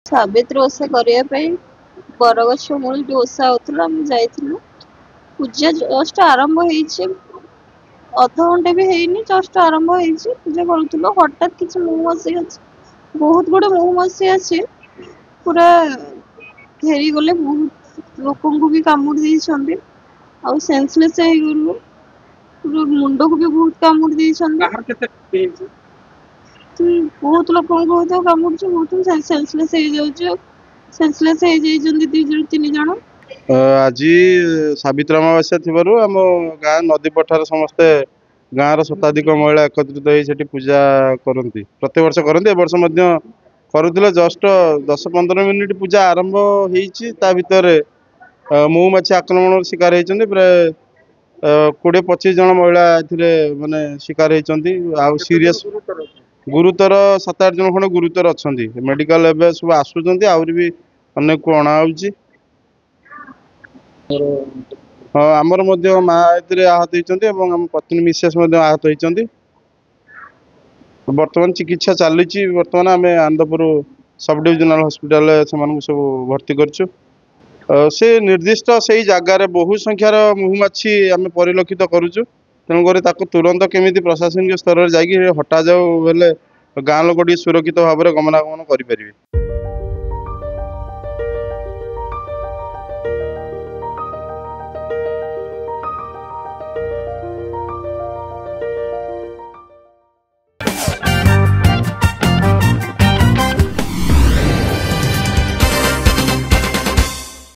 ସାବିତ୍ରୀ ଓଷା କରିବା ପାଇଁ ବରଗଛ ମୂଳେ ଓଷା ହଉଥିଲା, ଆମେ ଯାଇଥିଲୁ। ପୂଜା ଜଷ୍ଟ ଆରମ୍ଭ ହେଇଛି, ଅଧଘଣ୍ଟେ ବି ହେଇନି, ଜଷ୍ଟ ଆରମ୍ଭ ହେଇଛି। ପୂଜା କରୁଥିଲୁ, ହଠାତ୍ କିଛି ମହୁମାଛି ଅଛି, ବହୁତ ଗୁଡେ ମହୁମାଛି ଅଛି, ପୁରା ଘେରି ଗଲେ। ବହୁତ ଲୋକଙ୍କୁ ବି କାମୁଡି ଦେଇଛନ୍ତି, ଆଉ ସେନ୍ସଲେସ୍ ହେଇଗଲୁ। ପୁରା ମୁଣ୍ଡକୁ ବି ବହୁତ କାମୁଡି ଦେଇଛନ୍ତି। ବହୁତ ଲୋକଙ୍କୁ ବହୁତ କାମୁଡୁଛି, ବହୁତ ସେନ୍ସଲେସ୍ ହେଇଯାଉଛି, ସେନ୍ସଲେସ୍ ହେଇଯାଇଛନ୍ତି 2-3 ଜଣ। ଆଜି ସାବିତ୍ରୀ ଅମାବାସ୍ୟା ଥିବାରୁ ଆମ ଗାଁ ନଦୀ ପଠାରେ ସମସ୍ତେ ଗାଁର ଶତାଧିକ ମହିଳା ଏକତ୍ରିତ ହେଇ ସେଠି ପୂଜା କରନ୍ତି, ପ୍ରତିବର୍ଷ କରନ୍ତି। ଏ ବର୍ଷ ମଧ୍ୟ କରୁଥିଲେ। ଜଷ୍ଟ 10-15 ମିନିଟ୍ ପୂଜା ଆରମ୍ଭ ହେଇଛି, ତା ଭିତରେ ମହୁମାଛି ଆକ୍ରମଣର ଶିକାର ହେଇଛନ୍ତି। ପ୍ରାୟ 20-25 ଜଣ ମହିଳା ଏଥିରେ ମାନେ ଶିକାର ହେଇଛନ୍ତି। ଆଉ ସିରିୟସ୍ ଗୁରୁତର 7-8 ଜଣ ଖଣ୍ଡେ ଗୁରୁତର ଅଛନ୍ତି। ମେଡିକାଲ ଏବେ ସବୁ ଆସୁଛନ୍ତି, ଆହୁରି ବି ଅନେକକୁ ଅଣା ହଉଛି। ହଁ, ଆମର ମଧ୍ୟ ମା ଏଥିରେ ଆହତ ହେଇଛନ୍ତି ଏବଂ ଆମ ପତ୍ନୀ ମିସେସ୍ ମଧ୍ୟ ଆହତ ହେଇଛନ୍ତି। ବର୍ତ୍ତମାନ ଚିକିତ୍ସା ଚାଲିଛି। ବର୍ତ୍ତମାନ ଆମେ ଆନନ୍ଦପୁର ସବ୍ ଡିଭିଜନାଲ ହସ୍ପିଟାଲରେ ସେମାନଙ୍କୁ ସବୁ ଭର୍ତ୍ତି କରିଛୁ। ସେ ନିର୍ଦ୍ଦିଷ୍ଟ ସେଇ ଜାଗାରେ ବହୁ ସଂଖ୍ୟାର ମହୁମାଛି ଆମେ ପରିଲକ୍ଷିତ କରୁଛୁ। ତେଣୁକରି ତାକୁ ତୁରନ୍ତ କେମିତି ପ୍ରଶାସନିକ ସ୍ତରରେ ଯାଇକି ହଟାଯାଉ, ହେଲେ ଗାଁ ଲୋକ ଟିକେ ସୁରକ୍ଷିତ ଭାବରେ ଗମନାଗମନ କରିପାରିବେ।